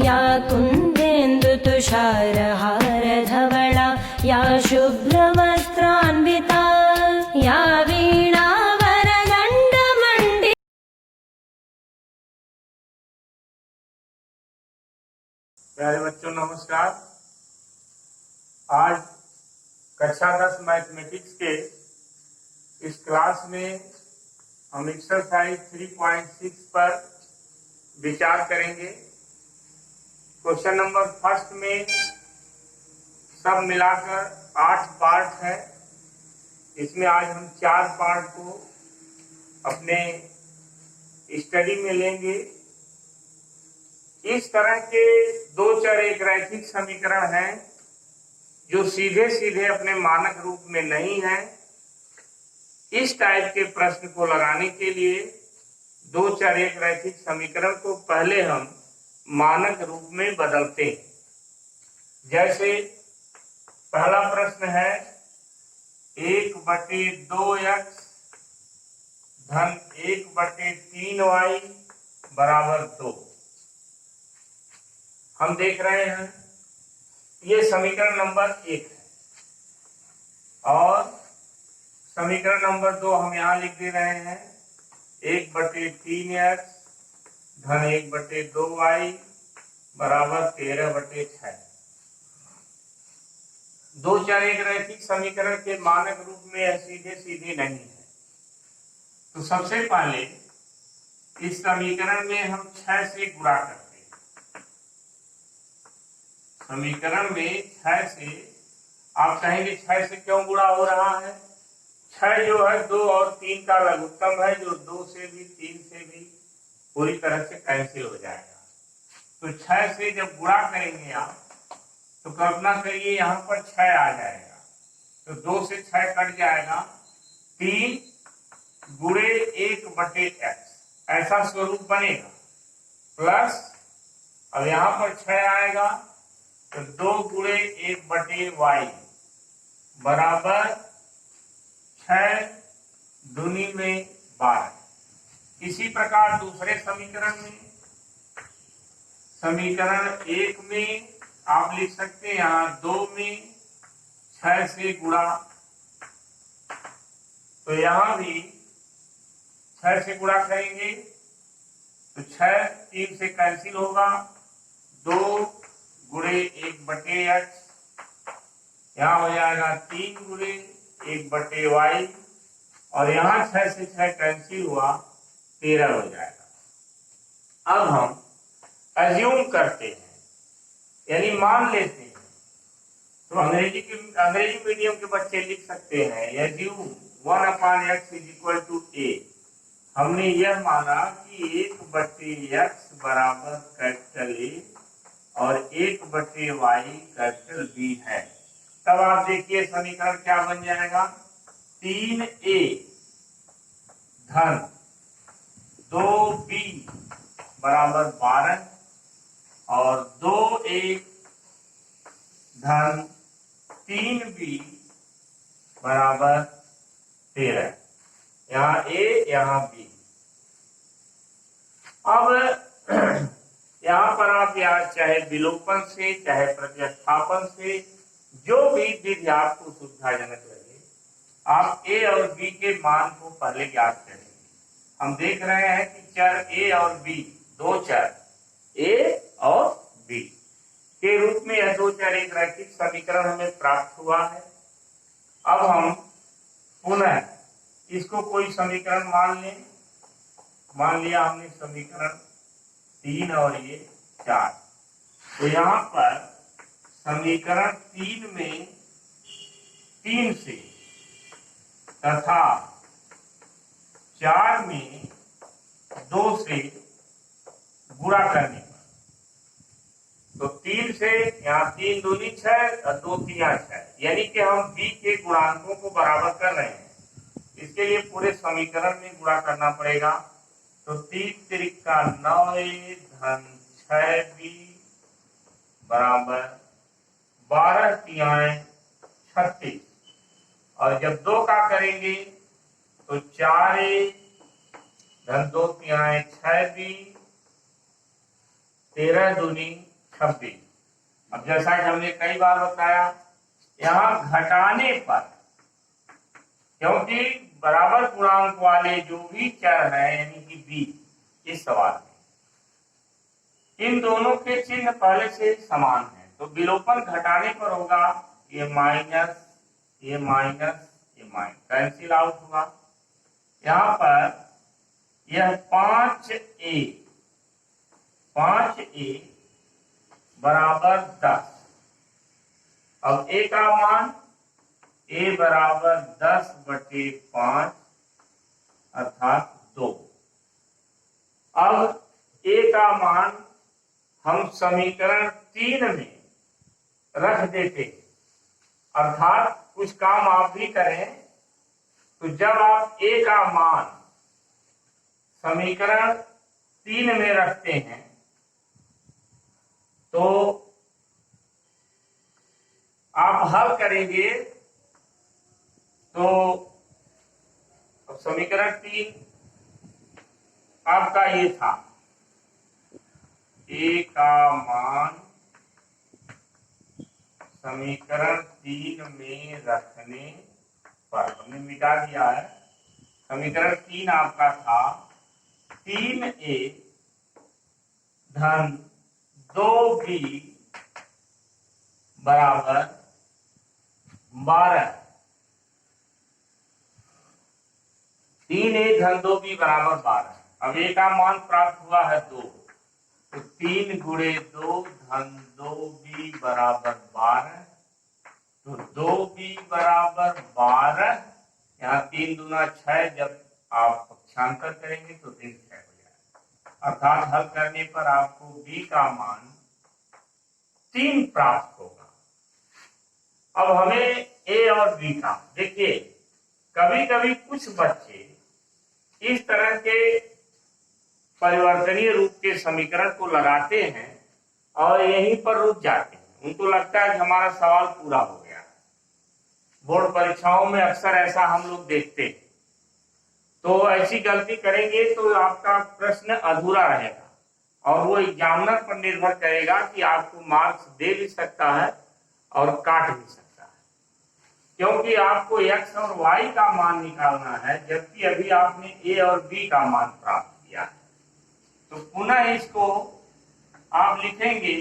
या कुन्देन्दुतुषारहारधवला या शुभ्रवस्त्रान्विता या वीणावरदण्डमण्डिता। प्यारे बच्चों नमस्कार। आज कक्षा 10 मैथमेटिक्स के इस क्लास में हम एक्सरसाइज 3.6 पर विचार करेंगे। क्वेश्चन नंबर फर्स्ट में सब मिलाकर 8 पार्ट है। इसमें आज हम 4 पार्ट को अपने स्टडी में लेंगे। इस तरह के दो चर एक रैखिक समीकरण हैं जो सीधे सीधे अपने मानक रूप में नहीं है। इस टाइप के प्रश्न को लगाने के लिए दो चर एक रैखिक समीकरण को पहले हम मानक रूप में बदलते हैं। जैसे पहला प्रश्न है 1/2x धन 1/3y बराबर 2। हम देख रहे हैं ये समीकरण नंबर 1 है और समीकरण नंबर 2 हम यहां लिख दे रहे हैं 1/3x धन 1/2y बराबर 13/6। दो चर एक रैखिक समीकरण के मानक रूप में यह सीधे सीधे नहीं है। तो सबसे पहले इस समीकरण में हम 6 से गुणा करते हैं। समीकरण में 6 से आप कहेंगे 6 से क्यों गुणा हो रहा है? 6 जो है 2 और 3 का लघुत्तम है जो 2 से भी 3 से भी पूरी तरह से कैंसिल हो जाएगा। तो 6 से जब गुणा करेंगे आप तो कल्पना करिए यहाँ पर 6 आ जाएगा तो 2 से 6 कट जाएगा। 3 गुणे 1/x ऐसा स्वरूप बनेगा प्लस अब यहाँ पर 6 आएगा तो 2 गुणे 1/y बराबर 6 दूनी में 12। इसी प्रकार दूसरे समीकरण में समीकरण 1 में आप लिख सकते हैं यहाँ 2 में 6 से गुणा तो यहाँ भी 6 से गुणा करेंगे तो 6 3 से कैंसिल होगा। 2 गुणे 1/x यहाँ हो जाएगा 3 गुणे 1/y और यहाँ 6 से 6 कैंसिल हुआ 13 हो जाएगा। अब हम अज्यूम करते हैं यानी मान लेते हैं। तो अंग्रेजी मीडियम के बच्चे लिख सकते हैं अज्यूम 1/x = a। हमने यह माना कि 1/x बराबर कैपिटल A और 1/y कैपिटल B है। तब आप देखिए समीकरण क्या बन जाएगा 3a धन 2b बराबर 12 और 2a धन 3b बराबर 13। यहाँ a यहाँ b। अब यहाँ पर आप या चाहे विलोपन से चाहे प्रतिस्थापन से जो भी विधि आपको सुविधाजनक लगे आप a और b के मान को पहले ज्ञात करेंगे। हम देख रहे हैं कि चर a और b दो चर a और b के रूप में यह दो चर एक रैखिक समीकरण हमें प्राप्त हुआ है। अब हम पुनः इसको कोई समीकरण मान लिया हमने समीकरण 3 और ये 4। तो यहाँ पर समीकरण 3 में 3 से तथा 4 में 2 से गुणा करने पर तो 3 से यहाँ 3 दूनी 6 और 2 3 6 यानी कि हम b के गुणांकों को बराबर कर रहे हैं। इसके लिए पूरे समीकरण में गुणा करना पड़ेगा। तो 3 त्रिका 9a धन 6b बराबर 12 तिहाई 36 और जब 2 का करेंगे तो 4a धन 2 तिहाई 6b 13 दूनी 26। अब जैसा कि हमने कई बार बताया, यहाँ घटाने पर, क्योंकि बराबर पूर्णांक वाले जो भी चर हैं यानी कि b इस सवाल में, इन दोनों के चिन्ह पहले से समान है, तो विलोपन घटाने पर होगा ये माइनस ये माइनस ये माइनस, कैंसिल आउट हुआ। यहाँ पर यह 5a बराबर 10। अब a का मान a बराबर 10/5 अर्थात 2। अब a का मान हम समीकरण 3 में रख देते हैं, अर्थात कुछ काम आप भी करें, तो जब आप a का मान समीकरण 3 में रखते हैं तो आप हल करेंगे, तो समीकरण 3 आपका ये था, a का मान समीकरण 3 में रखने पर, हमने मिटा दिया है, समीकरण 3 आपका था 3a धन 2b बराबर 12। 3a धन 2b बराबर 12। अब a का मान प्राप्त हुआ है 2, तो 3 गुणे 2 धन 2b बराबर 12, तो 2b बराबर 12। यहाँ 3 दूना 6, जब आप पक्षांतर करेंगे तो 3 6 हो जाएगा, अर्थात हल करने पर आपको b का मान 3 प्राप्त होगा। अब हमें a और b का, देखिए कभी कभी कुछ बच्चे इस तरह के परिवर्तनीय रूप के समीकरण को लगाते हैं और यहीं पर रुक जाते हैं, उनको लगता है कि हमारा सवाल पूरा हो गया। बोर्ड परीक्षाओं में अक्सर ऐसा हम लोग देखते हैं, तो ऐसी गलती करेंगे तो आपका प्रश्न अधूरा रहेगा और वो एग्जामिनर पर निर्भर करेगा कि आपको मार्क्स दे भी सकता है और काट भी सकता है, क्योंकि आपको x और y का मान निकालना है, जबकि अभी आपने a और b का मान प्राप्त किया है। तो पुनः इसको आप लिखेंगे,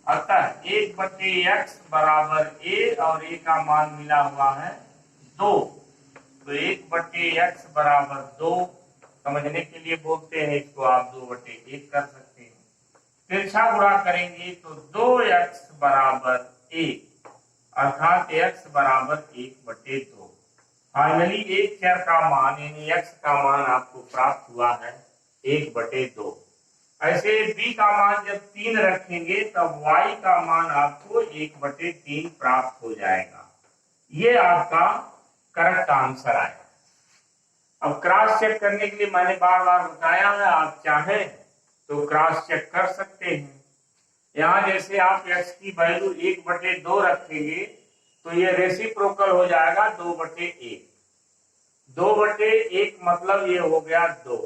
अतः 1/x बराबर a और a का मान मिला हुआ है 2, तो 1/x बराबर 2, समझने के लिए बोलते हैं इसको आप 2/1 कर सकते हैं। तिरछा गुणा करेंगे तो 2x बराबर 1, अर्थात x बराबर 1/2। फाइनली एक चर का मान यानी x का मान आपको प्राप्त हुआ है 1/2। ऐसे b का मान जब 3 रखेंगे तब y का मान आपको 1/3 प्राप्त हो जाएगा। ये आपका करेक्ट आंसर आएगा। अब क्रॉस चेक करने के लिए मैंने बार बार बताया है, आप चाहें तो क्रॉस चेक कर सकते हैं। यहाँ जैसे आप x की वैल्यू 1/2 रखेंगे तो ये रेसिप्रोकल हो जाएगा 2/1। 2/1 मतलब ये हो गया 2,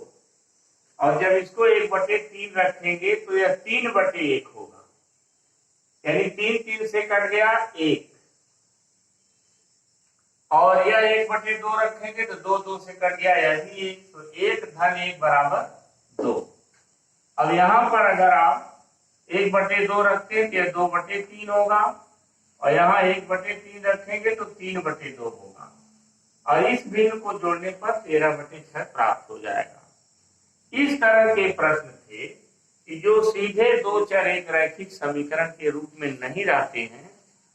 और जब इसको 1/3 रखेंगे तो यह 3/1 होगा, यानी 3 3 से कट गया 1, और यह 1/2 रखेंगे तो 2 2 से कट गया यही 1, तो 1 धन 1 बराबर 2। अब यहाँ पर अगर आप 1/2 रखते हैं तो यह 2/3 होगा, और यहाँ 1/3 रखेंगे तो 3/2 होगा, और इस भिन्न को जोड़ने पर 13/6 प्राप्त हो जाएगा। इस तरह के प्रश्न थे कि जो सीधे दो चर एक रैखिक समीकरण के रूप में नहीं रहते हैं,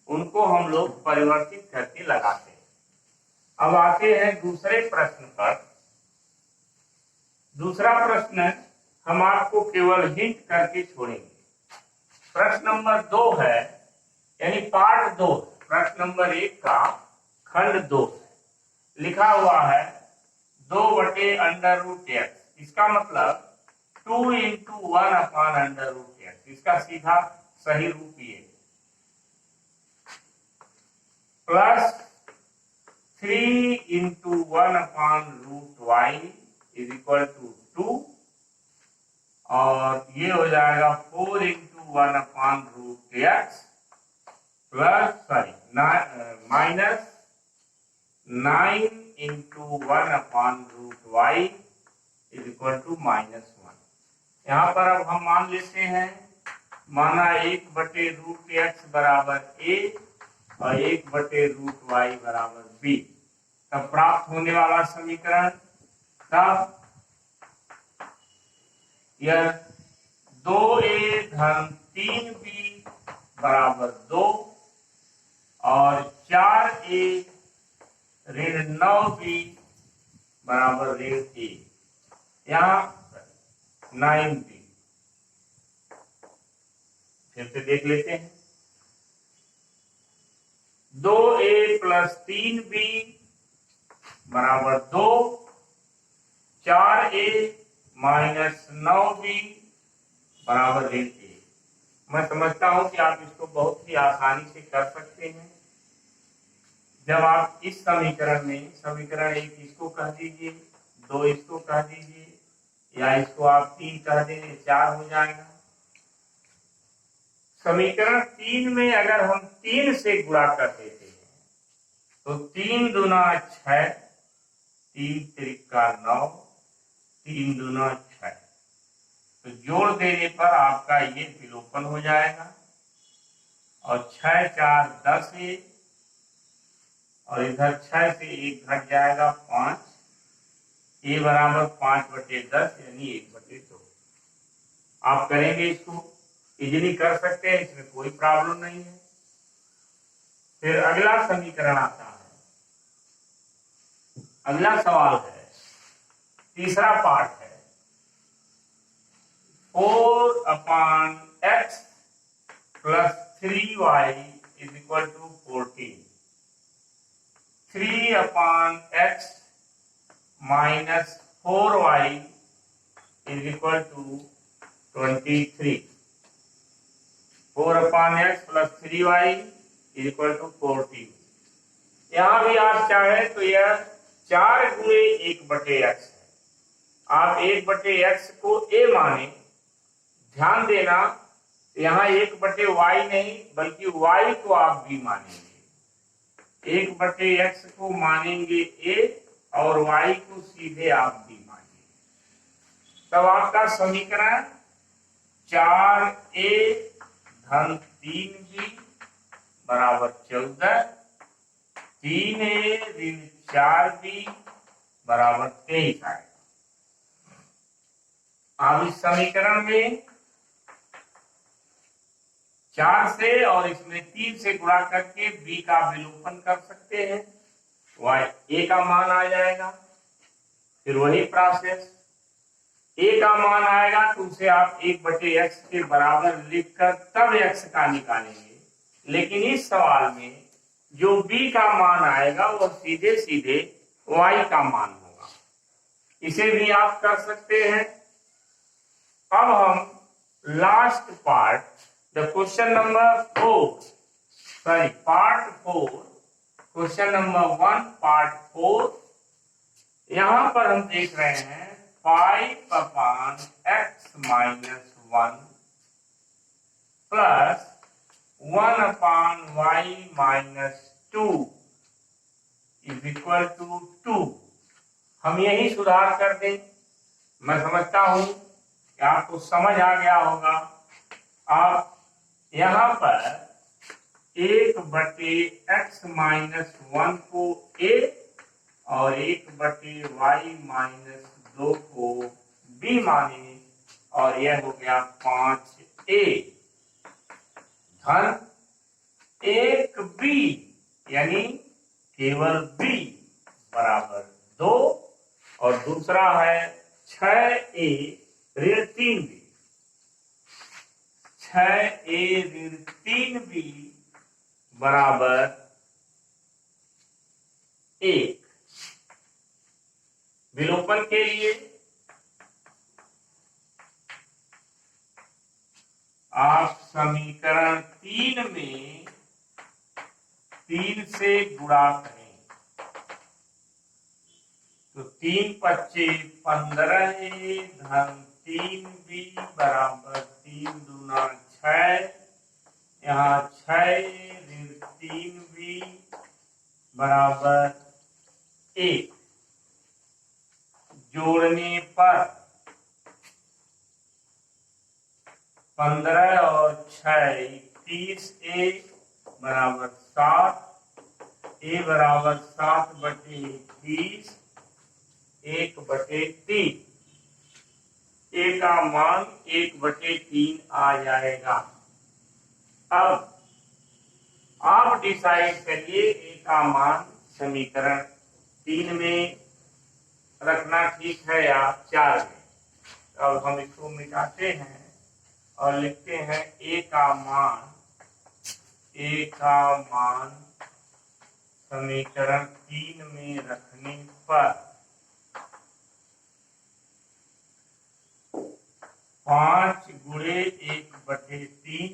उनको हम लोग परिवर्तित करके लगाते हैं। अब आते हैं दूसरे प्रश्न पर। दूसरा प्रश्न हम आपको केवल हिंट करके छोड़ेंगे। प्रश्न नंबर 2 है, यानी पार्ट 2, प्रश्न नंबर 1 का खंड 2 लिखा हुआ है 2/√x। इसका मतलब 2 × 1/√x। इसका सीधा सही रूप ये प्लस 3 × 1/√y = 2, और ये हो जाएगा 4 × one upon root X minus 9 into one upon root Y is equal to -1। यहाँ पर अब हम मान लेते हैं, माना 1/√x बराबर a और 1/√y बराबर b। तब प्राप्त होने वाला समीकरण तब यह 2a धन 3b बराबर 2 और 4a ऋण 9b बराबर ऋण 1, यहाँ 9b। फिर से देख लेते हैं, 2a प्लस 3b बराबर 2, 4a माइनस 9b बराबर ऋण 1। मैं समझता हूं कि आप इसको बहुत ही आसानी से कर सकते हैं। जब आप इस समीकरण में समीकरण 1 इसको कह दीजिए, 2 इसको कह दीजिए, या इसको आप 3 कह दें, 4 हो जाएगा। समीकरण 3 में अगर हम 3 से गुणा कर देते हैं तो 3 दूना 6, 3 त्रिका 9, 3 दूना 6, तो जोड़ देने पर आपका ये विलोपन हो जाएगा और 6 4 10 है, और इधर 6 से 1 घट जाएगा 5, ए बराबर 5/10 यानी 1/2। आप करेंगे इसको इजीली कर सकते हैं, इसमें कोई प्रॉब्लम नहीं है। फिर अगला समीकरण आता है, अगला सवाल है, तीसरा पार्ट है, 4/x plus 3y is equal to 14। 3/x minus 4y is equal to 23। 4/x plus 3y is equal to 14। यहां भी आप चाहे तो यह 4 गुणे 1/x है। आप 1/x को a माने, ध्यान देना यहाँ 1/y नहीं बल्कि y को आप b मानेंगे। 1/x को मानेंगे a और y को सीधे आप b मानेंगे। तब आपका समीकरण 4a धन 3b बराबर 14, 3a ऋण 4b बराबर 23 आएगा। आप इस समीकरण में 4 से और इसमें 3 से गुणा करके b का विलोपन कर सकते हैं, a का मान आ जाएगा। फिर वही प्रोसेस, a का मान आएगा तो उसे आप 1/x के बराबर लिखकर तब x का निकालेंगे। लेकिन इस सवाल में जो b का मान आएगा वह सीधे सीधे y का मान होगा। इसे भी आप कर सकते हैं। अब हम last part, the question number 4, part 4, question number 1 part 4, यहां पर हम देख रहे हैं 5/x minus 1 plus 1/y minus 2 is equal to 2। हम यही सुधार कर दें। मैं समझता हूं कि आपको समझ आ गया होगा। आप यहां पर 1/x माइनस 1 को a और 1/y माइनस 2 को b माने, और यह हो गया 5a धन 1b यानी केवल b बराबर 2, और दूसरा है 6a ऋण 3b, 6a ऋण 3b बराबर 1। विलोपन के लिए आप समीकरण 3 में 3 से गुणा करें तो 3×5 = 15 धन 3b बराबर 3 दूना 6, यहाँ 6 ऋण 3b बराबर 1, जोड़ने पर 15 और 6 30a बराबर 7, a बराबर 7/20, 1/3, a का मान 1/3 आ जाएगा। अब आप डिसाइड करिए a का मान समीकरण 3 में रखना ठीक है या 4 में। अब हम इसको मिटाते हैं और लिखते हैं a का मान समीकरण 3 में रखने पर 5 गुणे 1/3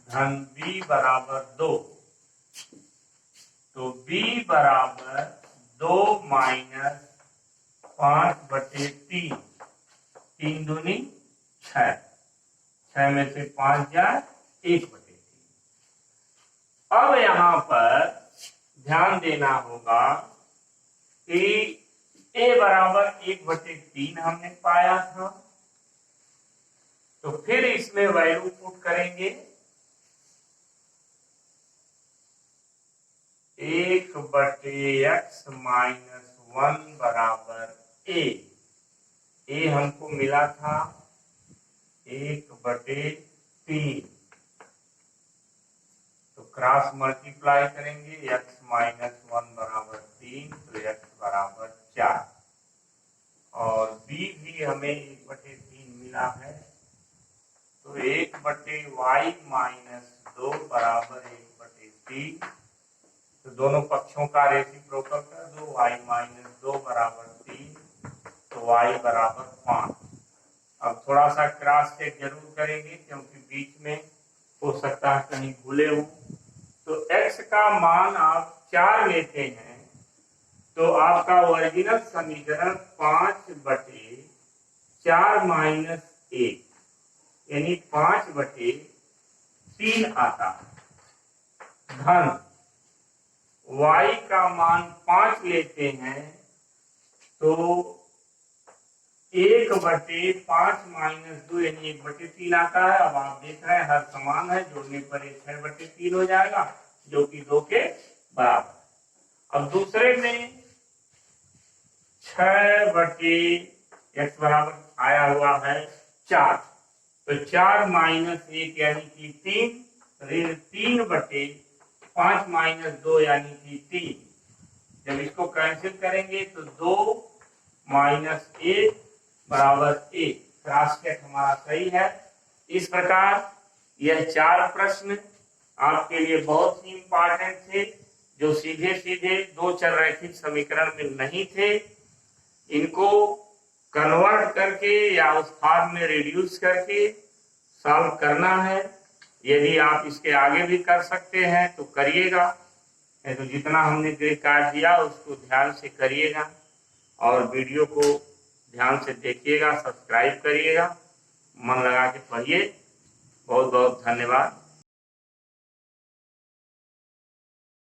धन b बराबर 2, तो b बराबर 2 माइनस 5/3, 3 दूनी 6, 6 में से 5 जाए 1/3। अब यहाँ पर ध्यान देना होगा कि a बराबर 1/3 हमने पाया था, तो फिर इसमें वैल्यू पुट करेंगे 1/x माइनस 1 बराबर a हमको मिला था 1/3, तो क्रॉस मल्टीप्लाई करेंगे x माइनस 1 बराबर 3, तो x बराबर 4, और b भी हमें 1/3 मिला है, तो 1/y माइनस 2 बराबर 1/3, तो दोनों पक्षों का रेसिप्रोकल कर दो, y माइनस 2 बराबर 3, तो y बराबर 5। अब थोड़ा सा क्रॉस चेक जरूर करेंगे क्योंकि बीच में हो सकता है कहीं भूले हो। तो x का मान आप 4 लेते हैं तो आपका ओरिजिनल समीकरण 5/4 माइनस 1 यानी 5/3 आता है। धन y का मान 5 लेते हैं तो 1/5 माइनस 2 यानी 1/3 आता है। अब आप देख रहे हैं हर समान है, जोड़ने पर 6/3 हो जाएगा जो कि 2 के बराबर। अब दूसरे में 6/x बराबर आया हुआ है 4, तो 4 माइनस 1 यानी कि 3, ऋण 3/5 माइनस 2 यानी कि 3। जब इसको कैंसिल करेंगे तो 2 माइनस 1 बराबर 1। क्रॉस चेक हमारा सही है। इस प्रकार यह 4 प्रश्न आपके लिए बहुत ही इंपॉर्टेंट थे, जो सीधे सीधे 2 चर रैखिक समीकरण में नहीं थे। इनको कन्वर्ट करके या उस फॉर्म में रिड्यूस करके सॉल्व करना है। यदि आप इसके आगे भी कर सकते हैं तो करिएगा, तो जितना हमने काट दिया उसको ध्यान से करिएगा और वीडियो को ध्यान से देखिएगा, सब्सक्राइब करिएगा, मन लगा के पढ़िए। बहुत बहुत धन्यवाद।